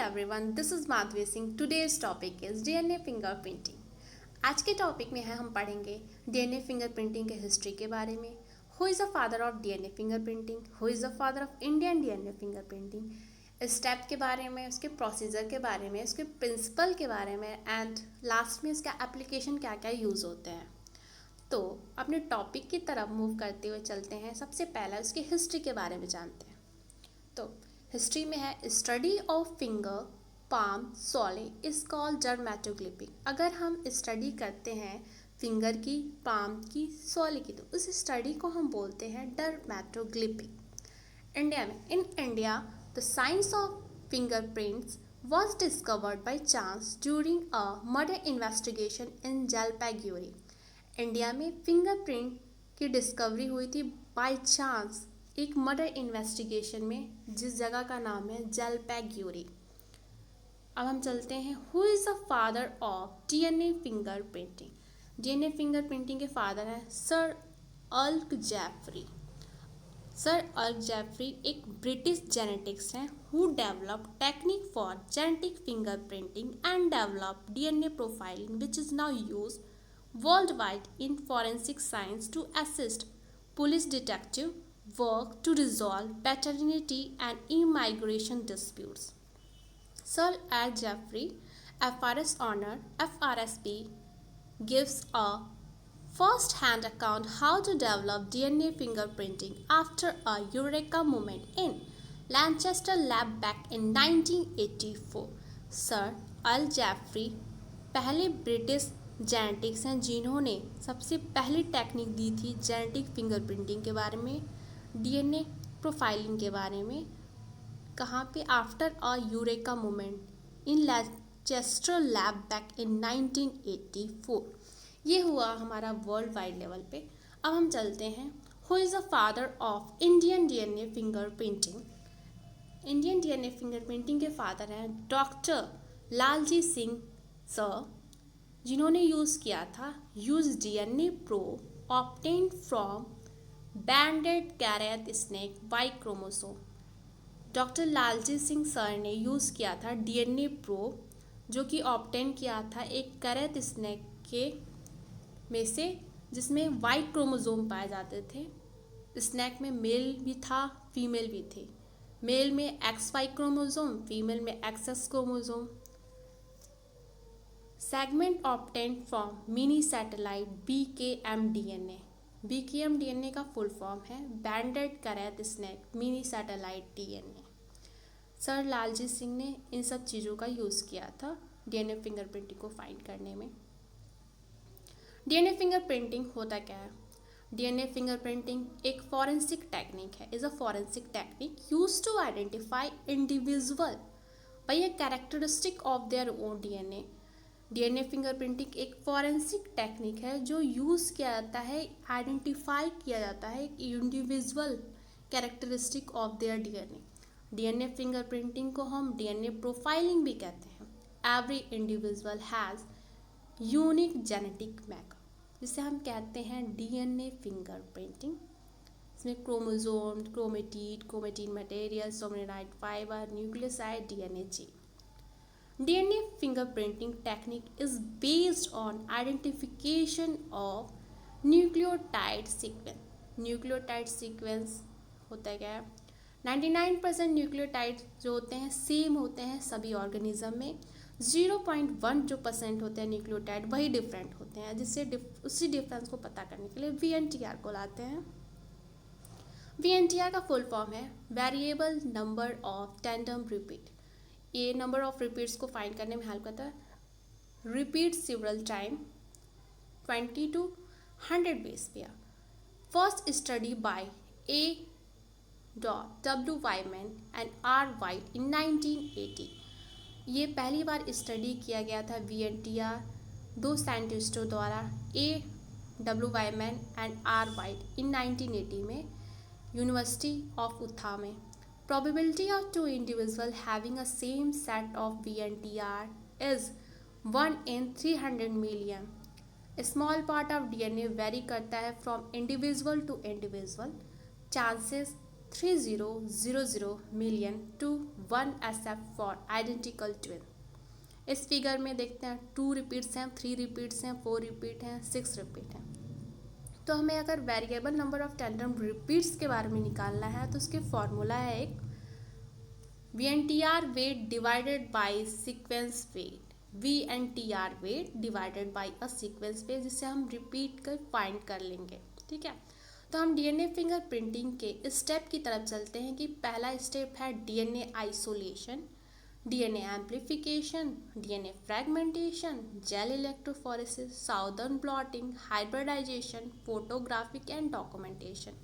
everyone, this is Madhvi Singh. Today's topic is DNA fingerprinting. आज के topic में हम पढ़ेंगे डीएनए फिंगरप्रिंटिंग के हिस्ट्री के बारे में. Who is the father of DNA fingerprinting, who is the father of Indian DNA fingerprinting, step के बारे में, उसके प्रोसीजर के बारे में, उसके प्रिंसिपल के बारे में एंड लास्ट में इसका एप्लीकेशन क्या क्या यूज़ होते हैं. तो अपने टॉपिक की तरफ मूव करते हुए चलते हैं. सबसे पहला उसकी हिस्ट्री के बारे में जानते हैं. तो हिस्ट्री में है study of finger palm Sole is called डर्मेटोग्लिपिंग. अगर हम स्टडी करते हैं फिंगर की, पाम की, सोले की, तो उस स्टडी को हम बोलते हैं डर्मेटोग्लिपिंग. इंडिया में in India the science of fingerprints was discovered by chance during a murder investigation in Jalpaiguri. India में फिंगरप्रिंट की डिस्कवरी हुई थी बाय चांस एक मर्डर इन्वेस्टिगेशन में, जिस जगह का नाम है जलपाईगुड़ी. अब हम चलते हैं who is the father of DNA fingerprinting. DNA fingerprinting के फादर हैं सर अल्क जेफरी. सर अल्क जेफरी एक ब्रिटिश जेनेटिक्स हैं who develop technique for genetic fingerprinting and develop DNA profiling which is now use worldwide in forensic science to assist police detective work to resolve paternity and immigration disputes. Sir Al Jeffrey, FRS honor FRSP, gives a first-hand account how to develop DNA fingerprinting after a eureka moment in Lancaster lab back in 1984. Sir Al Jeffrey पहले British genetics हैं जिन्होंने सबसे पहली technique दी थी genetic fingerprinting के बारे में, DNA profiling के बारे में. कहाँ पे? After a eureka moment in Lanchester lab back in 1984. ये हुआ हमारा वर्ल्ड वाइड लेवल पे. अब हम चलते हैं who is the father of Indian DNA fingerprinting. Indian DNA fingerprinting के फादर हैं डॉक्टर लालजी सिंह सर, जिन्होंने यूज़ किया था use DNA probe obtained from banded krait snake Y chromosome. Doctor Lalji Singh sir ने यूज़ किया था डीएनए प्रो, जो कि ऑब्टेन किया था एक कैरेट स्नेक के में से, जिसमें वाई क्रोमोसोम पाए जाते थे. स्नेक में मेल भी था, फीमेल भी थे. मेल में XY क्रोमोसोम, फीमेल में XX chromosome. Segment obtained from mini satellite BKM DNA. BKM DNA का फुल फॉर्म है banded krait snake mini satellite DNA. Sir Lalji Singh ने इन सब चीज़ों का यूज़ किया था डीएनए फिंगरप्रिंटिंग को फाइंड करने में. डीएनए फिंगरप्रिंटिंग होता क्या है? डीएनए फिंगरप्रिंटिंग एक फॉरेंसिक टेक्निक है, is a forensic technique use to identify individual by a characteristic of their own DNA. DNA fingerprinting एक फॉरेंसिक टेक्निक है जो यूज़ किया जाता है, आइडेंटिफाई किया जाता है एक individual characteristic of their DNA. DNA fingerprinting को हम डीएनए प्रोफाइलिंग भी कहते हैं. Every individual has unique genetic makeup, जिसे हम कहते हैं डीएनए फिंगरप्रिंटिंग. इसमें chromosome, chromatid, chromatin material, solenoid fibre, nucleoside, DNA chain. DNA fingerprinting technique is based on identification of nucleotide sequence. nucleotide sequence होता है क्या है? 99% न्यूक्लियोटाइड जो होते हैं सेम होते हैं सभी ऑर्गेनिज्म में. 0.1 जो % होते हैं न्यूक्लियोटाइड वही डिफरेंट होते हैं, जिससे उसी डिफरेंस को पता करने के लिए VNTR को लाते हैं. VNTR का फुल फॉर्म है variable number of tandem repeat. ये नंबर ऑफ रिपीट्स को फाइंड करने में हेल्प करता है. Repeat several time 20 to 100 base pair. First study bye A.W. Wyman and R. White इन 1980. ये पहली बार स्टडी किया गया था VNTR दो साइंटिस्टों द्वारा, A.W. Wyman and R. White इन 1980 में यूनिवर्सिटी ऑफ उथा में. Probability of two individuals having a same set of VNTR is 1 in 300 million. A small part of DNA vary करता है from individual to individual. Chances 3000 million to 1 SF for identical twin. इस figure में देखते हैं 2 repeats हैं, 3 repeats हैं, 4 repeat हैं, 6 repeat हैं। तो हमें अगर variable number of tandem repeats के बारे में निकालना है तो उसके फॉर्मूला है एक VNTR weight divided by sequence weight, VNTR weight divided by a sequence weight, जिसे हम रिपीट कर फाइंड कर लेंगे। ठीक है, तो हम डीएनए फिंगर प्रिंटिंग के स्टेप की तरफ चलते हैं कि पहला स्टेप है DNA isolation, DNA amplification, DNA fragmentation, gel electrophoresis, Southern blotting, hybridisation, photographic and documentation.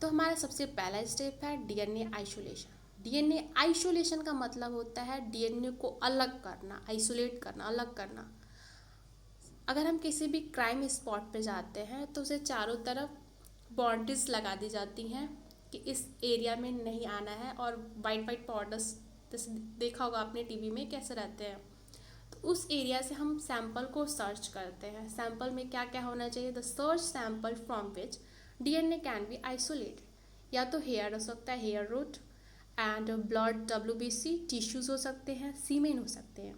तो हमारा सबसे पहला स्टेप है डीएनए आइसोलेशन। डीएनए आइसोलेशन का मतलब होता है डीएनए को अलग करना, आइसोलेट करना, अलग करना। अगर हम किसी भी क्राइम स्पॉट पे जाते हैं तो उसे चारों तरफ बाउंड्रीज लगा दी जाती हैं कि इस एरिया में नहीं आना है, और वाइट वाइट बॉर्डर्स जैसे देखा होगा आपने टीवी में कैसे रहते हैं। तो उस एरिया से हम सैंपल को सर्च करते हैं। सैंपल में क्या क्या होना चाहिए? The search sample from which DNA can be isolated. या तो हेयर हो सकता है, hair root, and blood WBC, tissues हो सकते हैं, सीमेन हो सकते हैं।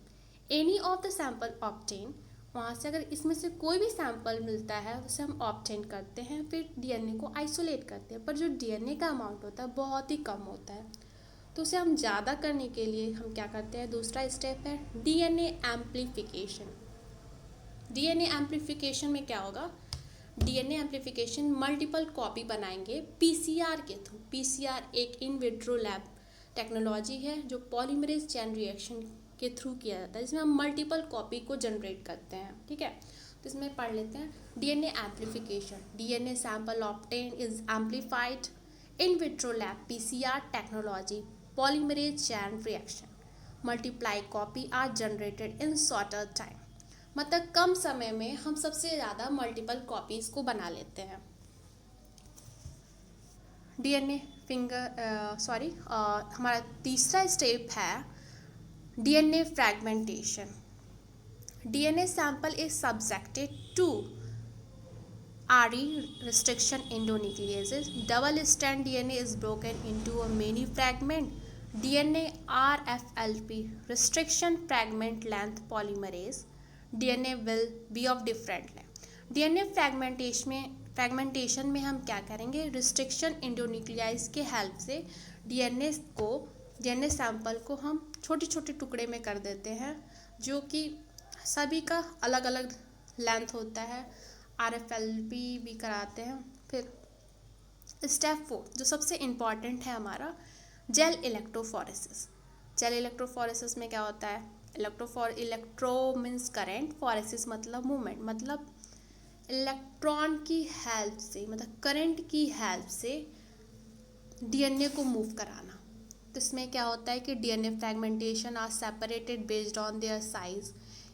Any of the sample obtain, वहाँ से अगर इसमें से कोई भी सैंपल मिलता है उसे हम ऑब्टेन करते हैं, फिर डीएनए को आइसोलेट करते हैं। पर जो डीएनए का अमाउंट होता है बहुत ही कम होता है, तो उसे हम ज़्यादा करने के लिए हम क्या करते हैं? दूसरा स्टेप है डीएनए एम्प्लीफिकेशन। डीएनए एम्प्लीफिकेशन में क्या होगा? डीएनए एम्प्लीफिकेशन मल्टीपल कॉपी बनाएंगे पीसीआर के थ्रू। पीसीआर एक इन विट्रो लैब टेक्नोलॉजी है जो पॉलीमरेज चेन रिएक्शन के थ्रू किया जाता है, जिसमें हम मल्टीपल कॉपी को जनरेट करते हैं। ठीक है, तो इसमें पढ़ लेते हैं DNA amplification. DNA sample obtain is amplified in vitro lab PCR technology polymerase chain reaction. Multiply copy are generated in shorter time. मतलब कम समय में हम सबसे ज़्यादा मल्टीपल कॉपीज को बना लेते हैं। डीएनए हमारा तीसरा स्टेप है DNA fragmentation. DNA sample is subjected to RE restriction endonucleases. Double strand DNA is broken into a many fragment. DNA RFLP restriction fragment length polymerase. DNA will be of different length. DNA fragmentation में हम क्या करेंगे? Restriction एंडोन्यूक्लियाइज के help से DNA sample को हम छोटे छोटे टुकड़े में कर देते हैं, जो कि सभी का अलग अलग लेंथ होता है। RFLP भी कराते हैं। फिर स्टेप 4 जो सबसे इम्पॉर्टेंट है हमारा, जेल इलेक्ट्रोफोरेसिस। जेल इलेक्ट्रोफोरेसिस में क्या होता है? इलेक्ट्रो मीन्स करेंट, फोरेसिस मतलब मूवमेंट, मतलब इलेक्ट्रॉन की हेल्प से, मतलब करंट की हेल्प से डीएनए को मूव कराना। तो इसमें क्या होता है कि DNA fragmentation are separated based on their size.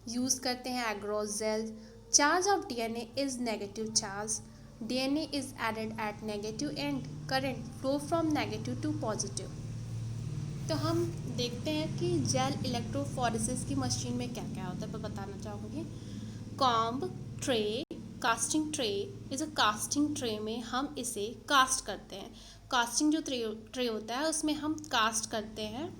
Use करते हैं agarose gel. Charge of DNA is negative charge. DNA is added at negative end. Current flow from negative to positive. तो हम देखते हैं कि जेल इलेक्ट्रोफोरेसिस की machine में क्या क्या होता है, मैं बताना चाहूँगी। Comb tray, casting tray is a casting tray में हम इसे कास्ट करते हैं। कास्टिंग जो ट्रे होता है उसमें हम कास्ट करते हैं,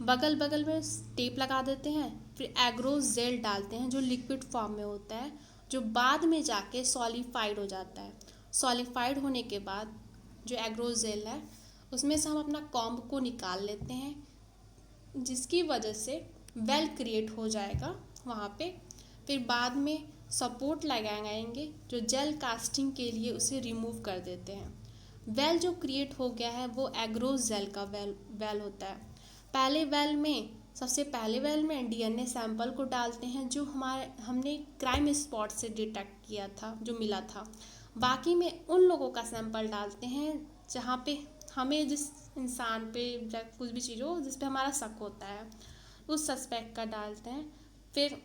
बगल बगल में टेप लगा देते हैं, फिर एग्रोस जेल डालते हैं जो लिक्विड फॉर्म में होता है, जो बाद में जाके सॉलिफाइड हो जाता है। सॉलिफाइड होने के बाद जो एग्रोस जेल है उसमें से हम अपना कॉम्ब को निकाल लेते हैं, जिसकी वजह से वेल क्रिएट हो जाएगा वहाँ पे। फिर बाद में सपोर्ट लगाएंगे जो जेल कास्टिंग के लिए उसे रिमूव कर देते हैं। वेल जो क्रिएट हो गया है वो एग्रोस जेल का वेल होता है। सबसे पहले वेल में डीएनए सैंपल को डालते हैं जो हमने क्राइम स्पॉट से डिटेक्ट किया था, जो मिला था। बाकी में उन लोगों का सैंपल डालते हैं जहाँ पे हमें जिस इंसान पे या कुछ भी चीज़ हो जिस पे हमारा शक होता है, उस सस्पेक्ट का डालते हैं। फिर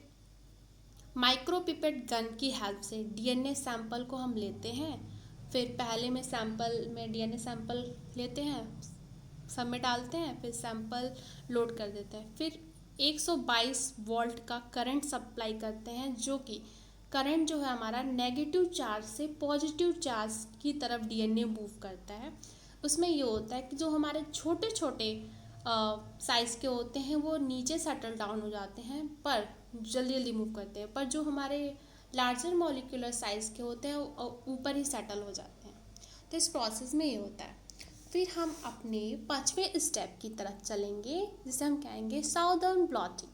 माइक्रोपिपेट गन की हेल्प से डीएनए सैंपल को हम लेते हैं। फिर पहले में सैंपल में डीएनए सैंपल लेते हैं, सब में डालते हैं, फिर सैंपल लोड कर देते हैं। फिर 122 वोल्ट का करंट सप्लाई करते हैं, जो कि करंट जो है हमारा नेगेटिव चार्ज से पॉजिटिव चार्ज की तरफ डीएनए मूव करता है। उसमें ये होता है कि जो हमारे छोटे छोटे साइज़ के होते हैं वो नीचे सेटल डाउन हो जाते हैं, पर जल्दी जल्दी मूव करते हैं, पर जो हमारे लार्जर मॉलिक्यूलर साइज़ के होते हैं वो ऊपर ही सेटल हो जाते हैं। तो इस प्रोसेस में ये होता है। फिर हम अपने 5वें स्टेप की तरफ चलेंगे, जिसे हम कहेंगे साउदर्न ब्लॉटिंग।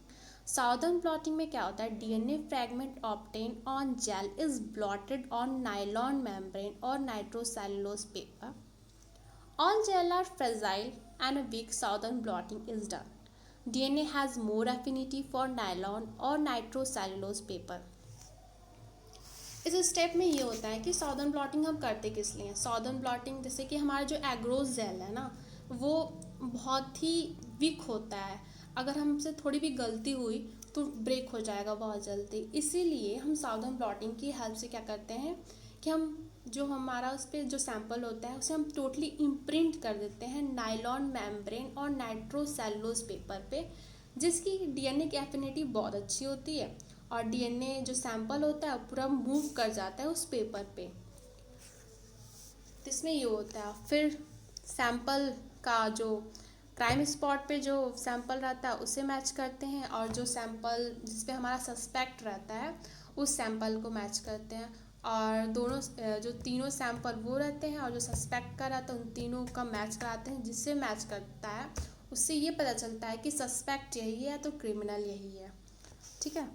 साउदर्न ब्लॉटिंग में क्या होता है, DNA fragment obtain on gel is blotted on nylon membrane और nitrocellulose paper. All gel are fragile and a weak southern blotting is done. DNA has more affinity for nylon or nitrocellulose paper. इस step में ये होता है कि southern blotting हम करते किस लिए हैं। साउदर्न ब्लॉटिंग जैसे कि हमारा जो एग्रोज जेल है ना, वो बहुत ही वीक होता है, अगर हमसे थोड़ी भी गलती हुई तो ब्रेक हो जाएगा बहुत जल्दी। इसीलिए हम साउदर्न ब्लॉटिंग की हेल्प से क्या करते हैं कि हम जो हमारा उस पर जो सैंपल होता है उसे हम टोटली इम्प्रिंट कर देते हैं नाइलॉन मेम्ब्रेन और नाइट्रोसेलुलोज पेपर पे, जिसकी डीएनए की एफिनिटी बहुत अच्छी होती है और डीएनए जो सैंपल होता है पूरा मूव कर जाता है उस पेपर पे। तो इसमें ये होता है, फिर सैंपल का जो क्राइम स्पॉट पे जो सैंपल रहता है उसे मैच करते हैं, और जो सैंपल जिस पे हमारा सस्पेक्ट रहता है उस सैंपल को मैच करते हैं, और दोनों जो तीनों सैंपल वो रहते हैं और जो सस्पेक्ट का रहता है उन तीनों का मैच कराते हैं। जिससे मैच करता है उससे ये पता चलता है कि सस्पेक्ट यही है तो क्रिमिनल यही है। ठीक है,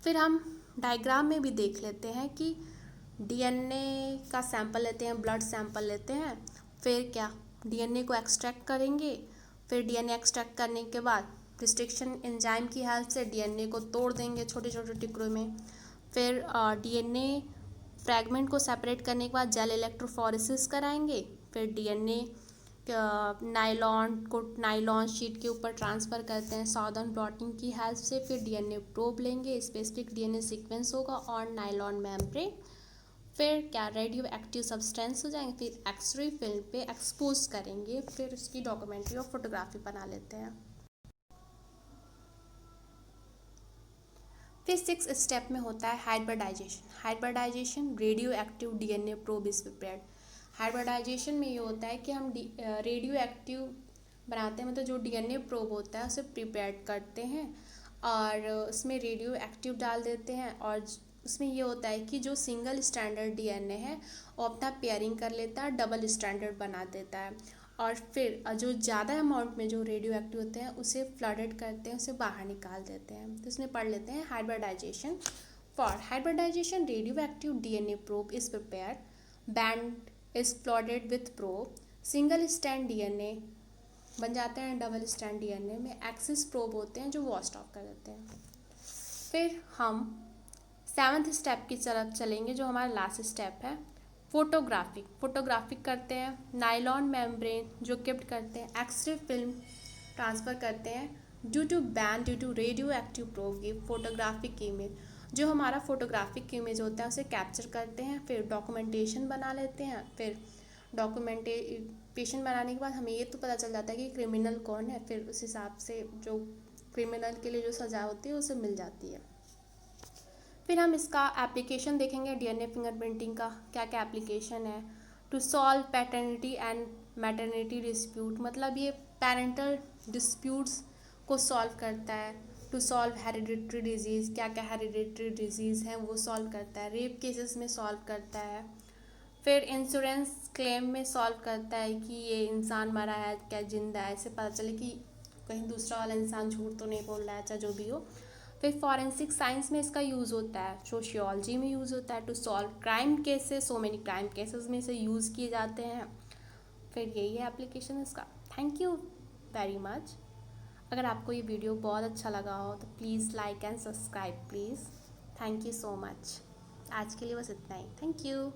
फिर हम डायग्राम में भी देख लेते हैं कि डीएनए का सैंपल लेते हैं, ब्लड सैंपल लेते हैं, फिर क्या डीएनए को एक्सट्रैक्ट करेंगे। फिर डीएनए एक्सट्रैक्ट करने के बाद रिस्ट्रिक्शन एंजाइम की हेल्प से डीएनए को तोड़ देंगे छोटे छोटे टुकड़ों में। फिर डीएनए फ्रैगमेंट को सेपरेट करने के बाद जेल इलेक्ट्रोफोरेसिस कराएंगे। फिर डीएनए नाइलॉन शीट के ऊपर ट्रांसफ़र करते हैं साउदर्न ब्लॉटिंग की हेल्प से। फिर डीएनए प्रोब लेंगे, स्पेसिफिक डीएनए सीक्वेंस होगा ऑन नाइलॉन मेम्ब्रेन। फिर क्या रेडियो एक्टिव सब्सटेंस हो जाएंगे, फिर एक्सरे फिल्म पे एक्सपोज करेंगे, फिर उसकी डॉक्यूमेंट्री और फोटोग्राफी बना लेते हैं। फिर 6 स्टेप में होता है hybridisation. Hybridisation radioactive DNA probe is prepared. Hybridisation में ये होता है कि हम रेडियो एक्टिव बनाते हैं, मतलब जो डीएनए प्रोब होता है उसे प्रिपेयर करते हैं और उसमें रेडियो एक्टिव डाल देते हैं, और उसमें ये होता है कि जो सिंगल स्टैंडर्ड डीएनए है वो अपना पेयरिंग कर लेता है, डबल स्टैंडर्ड बना देता है, और फिर जो ज़्यादा अमाउंट में जो रेडियो एक्टिव होते हैं उसे फ्लडेड करते हैं, उसे बाहर निकाल देते हैं। तो इसमें पढ़ लेते हैं hybridisation. For hybridisation radioactive DNA probe is prepared, band is flooded with probe, single stand DNA बन जाते हैं डबल स्टैंड डीएनए में, एक्सिस प्रोब होते हैं जो वॉश ऑफ कर देते हैं। फिर हम 7th स्टेप की तरफ चलेंगे जो हमारा लास्ट स्टेप है, फोटोग्राफिक करते हैं, नाइलॉन मेम्ब्रेन जो गिफ्ट करते हैं, एक्सरे फिल्म ट्रांसफ़र करते हैं, due to radioactive probe give photographic image. जो हमारा फोटोग्राफिक इमेज होता है उसे कैप्चर करते हैं, फिर डॉक्यूमेंटेशन बना लेते हैं। फिर डॉक्यूमेंटेशन बनाने के बाद हमें ये तो पता चल जाता है कि क्रिमिनल कौन है, फिर उस हिसाब से जो क्रिमिनल के लिए जो सज़ा होती है उसे मिल जाती है। फिर हम इसका एप्लीकेशन देखेंगे, डीएनए फिंगरप्रिंटिंग का क्या क्या एप्लीकेशन है। To solve paternity and maternity dispute, मतलब ये पेरेंटल डिस्प्यूट्स को सॉल्व करता है। टू सॉल्व हेरिडिटरी डिजीज़, क्या क्या हेरिडिटरी डिजीज़ हैं वो सॉल्व करता है। रेप केसेस में सॉल्व करता है। फिर इंश्योरेंस क्लेम में सॉल्व करता है कि ये इंसान मरा है क्या जिंदा है, इससे पता चले कि कहीं दूसरा वाला इंसान झूठ तो नहीं बोल रहा है, चाहे जो भी हो। फिर फॉरेंसिक साइंस में इसका यूज़ होता है, सोशियोलॉजी में यूज़ होता है। To solve crime cases, so many crime cases में इसे यूज़ किए जाते हैं। फिर यही है एप्लीकेशन इसका। Thank you very much. अगर आपको ये वीडियो बहुत अच्छा लगा हो तो please like and subscribe please. Thank you so much. आज के लिए बस इतना ही। Thank you.